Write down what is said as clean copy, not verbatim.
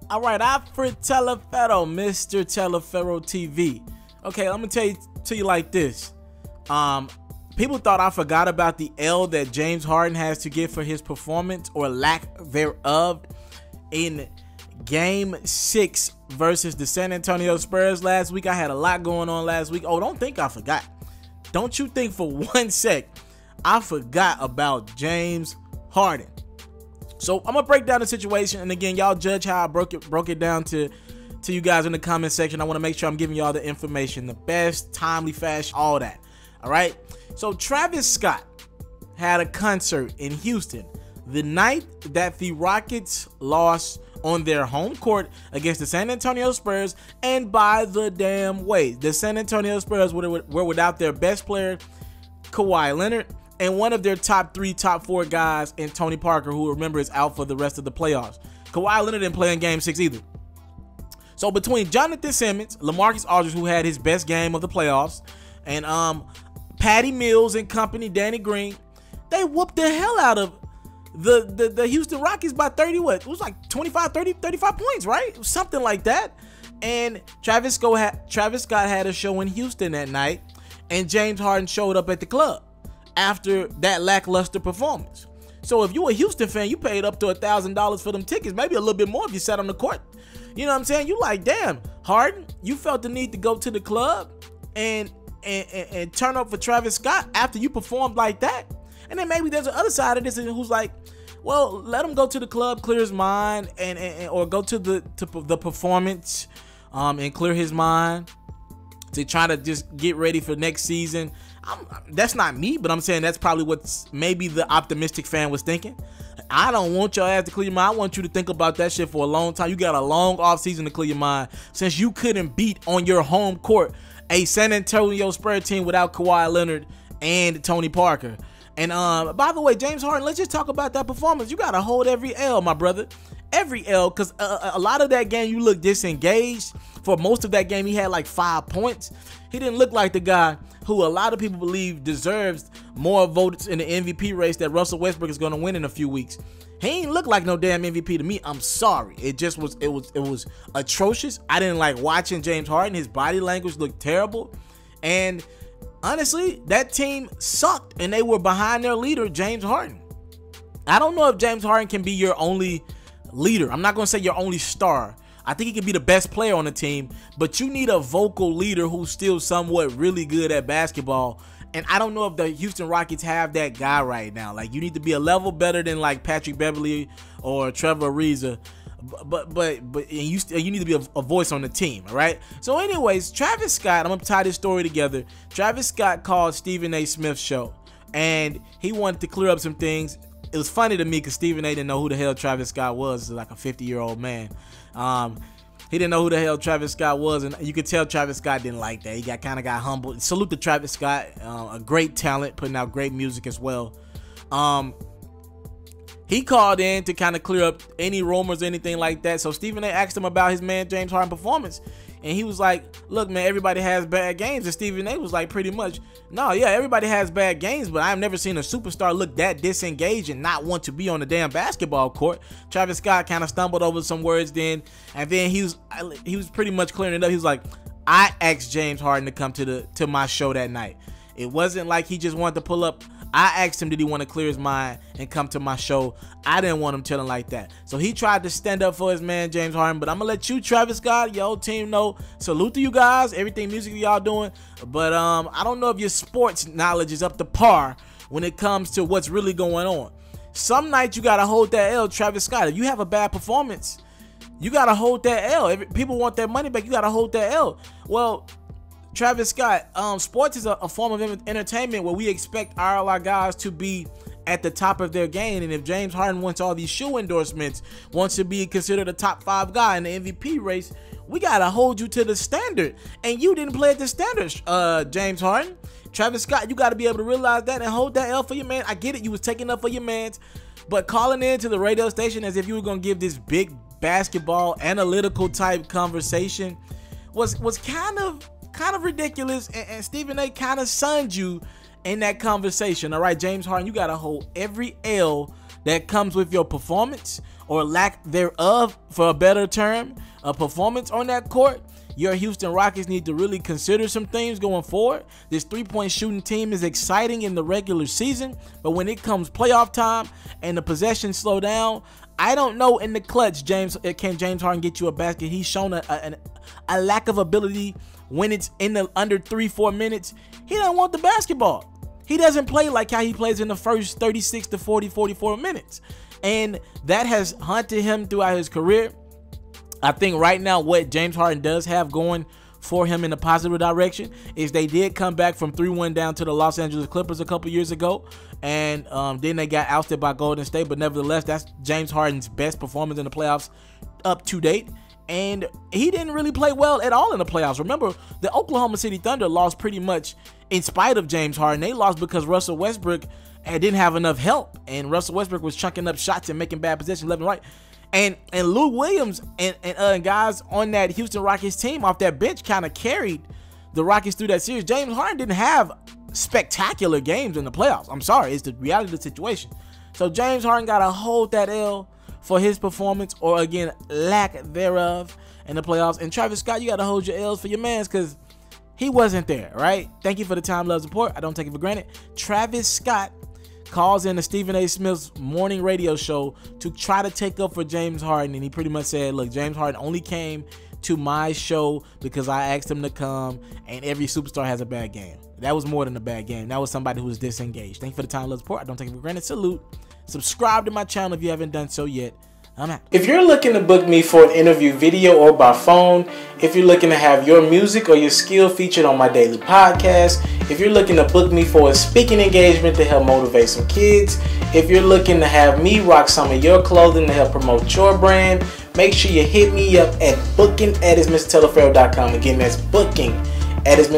All right, I'm for Taliaferro, Mr. Taliaferro TV. Okay, I'm gonna tell you like this. People thought I forgot about the L that James Harden has to give for his performance or lack thereof in Game 6 versus the San Antonio Spurs last week. I had a lot going on last week. Oh, don't think I forgot. Don't you think for one sec I forgot about James Harden. So I'm gonna break down the situation, and again, y'all judge how I broke it down to you guys in the comment section. I want to make sure I'm giving y'all the information, the best, timely fashion, all that. All right. So Travis Scott had a concert in Houston the night that the Rockets lost on their home court against the San Antonio Spurs, and by the damn way, the San Antonio Spurs were without their best player, Kawhi Leonard, and one of their top 3, top 4 guys in Tony Parker, who remember is out for the rest of the playoffs. Kawhi Leonard didn't play in Game 6 either. So between Jonathan Simmons, LaMarcus Aldridge, who had his best game of the playoffs, and Patty Mills and company, Danny Green, they whooped the hell out of the Houston Rockets by 30, what? It was like 25, 30, 35 points, right? It was something like that. And Travis Scott had a show in Houston that night, and James Harden showed up at the club after that lackluster performance. So if you a Houston fan, you paid up to $1,000 for them tickets, maybe a little bit more if you sat on the court. You know what I'm saying? You like, damn, Harden, you felt the need to go to the club and turn up for Travis Scott after you performed like that. And then maybe there's the other side of this who's like, well, let him go to the club, clear his mind, or go to the performance and clear his mind to try to just get ready for next season. That's not me, but I'm saying that's probably what maybe the optimistic fan was thinking. I don't want your ass to clear your mind. I want you to think about that shit for a long time. You got a long off season to clear your mind, since you couldn't beat on your home court a San Antonio Spurs team without Kawhi Leonard and Tony Parker. And by the way, James Harden, let's just talk about that performance. You got to hold every L, my brother. Every L, because a lot of that game you look disengaged. For most of that game, he had like 5 points. He didn't look like the guy who a lot of people believe deserves more votes in the MVP race that Russell Westbrook is going to win in a few weeks. He ain't look like no damn MVP to me. I'm sorry. It just was, it was atrocious. I didn't like watching James Harden. His body language looked terrible. And honestly, that team sucked, and they were behind their leader, James Harden. I don't know if James Harden can be your only leader. I'm not going to say your only star. I think he can be the best player on the team, but you need a vocal leader who's still somewhat really good at basketball. And I don't know if the Houston Rockets have that guy right now. Like, you need to be a level better than like Patrick Beverly or Trevor Ariza. But you need to be a voice on the team, all right? So anyways, Travis Scott, I'm going to tie this story together. Travis Scott called Stephen A. Smith's show, and he wanted to clear up some things. It was funny to me because Stephen A. didn't know who the hell Travis Scott was. Like a 50-year-old man. He didn't know who the hell Travis Scott was, and you could tell Travis Scott didn't like that. He kind of got humbled. Salute to Travis Scott, a great talent, putting out great music as well. He called in to kind of clear up any rumors or anything like that. So Stephen A. asked him about his man James Harden performance, and he was like, look, man, everybody has bad games. And Stephen A. was like, pretty much, no, yeah, everybody has bad games, but I've never seen a superstar look that disengaged and not want to be on the damn basketball court. Travis Scott kind of stumbled over some words then, and then he was pretty much clearing it up. He was like, I asked James Harden to come to my show that night. It wasn't like he just wanted to pull up. I asked him, did he want to clear his mind and come to my show? I didn't want him chilling like that. So he tried to stand up for his man, James Harden. But I'm going to let you, Travis Scott, your whole team know. Salute to you guys, everything musically y'all doing. But I don't know if your sports knowledge is up to par when it comes to what's really going on. Some nights you got to hold that L, Travis Scott. If you have a bad performance, you got to hold that L. People want their money back. You got to hold that L. Well, Travis Scott, sports is a form of entertainment where we expect all our guys to be at the top of their game. And if James Harden wants all these shoe endorsements, wants to be considered a top 5 guy in the MVP race, we got to hold you to the standard. And you didn't play at the standard, James Harden. Travis Scott, you got to be able to realize that and hold that L for your man. I get it. You was taking up for your mans. But calling in to the radio station as if you were going to give this big basketball analytical type conversation was kind of ridiculous, and Stephen A. kind of sunned you in that conversation. All right, James Harden, you got to hold every L that comes with your performance or lack thereof, for a better term, a performance on that court, your Houston Rockets need to really consider some things going forward. This three-point shooting team is exciting in the regular season, but when it comes playoff time and the possessions slow down, I don't know in the clutch, can James Harden get you a basket? He's shown a lack of ability when it's in the under 3-4 minutes. He doesn't want the basketball. He doesn't play like how he plays in the first 36 to 40, 44 minutes. And that has haunted him throughout his career. I think right now what James Harden does have going for him in a positive direction is they did come back from 3-1 down to the Los Angeles Clippers a couple years ago, and then they got ousted by Golden State. But nevertheless, that's James Harden's best performance in the playoffs up to date, and he didn't really play well at all in the playoffs. Remember, the Oklahoma City Thunder lost pretty much in spite of James Harden. They lost because Russell Westbrook didn't have enough help, and Russell Westbrook was chunking up shots and making bad positions left and right. And Lou Williams and guys on that Houston Rockets team off that bench kind of carried the Rockets through that series. James Harden didn't have spectacular games in the playoffs. I'm sorry, it's the reality of the situation. So James Harden got to hold that L for his performance, or again, lack thereof, in the playoffs. And Travis Scott, you got to hold your L's for your mans, because he wasn't there, right? Thank you for the time, love, support. I don't take it for granted. Travis Scott calls in to Stephen A. Smith's morning radio show to try to take up for James Harden, and he pretty much said, look, James Harden only came to my show because I asked him to come, and every superstar has a bad game. That was more than a bad game. That was somebody who was disengaged. Thank you for the time, love, support. I don't take it for granted. Salute. Subscribe to my channel if you haven't done so yet. I'm out. If you're looking to book me for an interview video or by phone, if you're looking to have your music or your skill featured on my daily podcast, if you're looking to book me for a speaking engagement to help motivate some kids, if you're looking to have me rock some of your clothing to help promote your brand, make sure you hit me up at booking@itsmrtaliaferro.com. Again, that's booking@itsmrtaliaferro.com.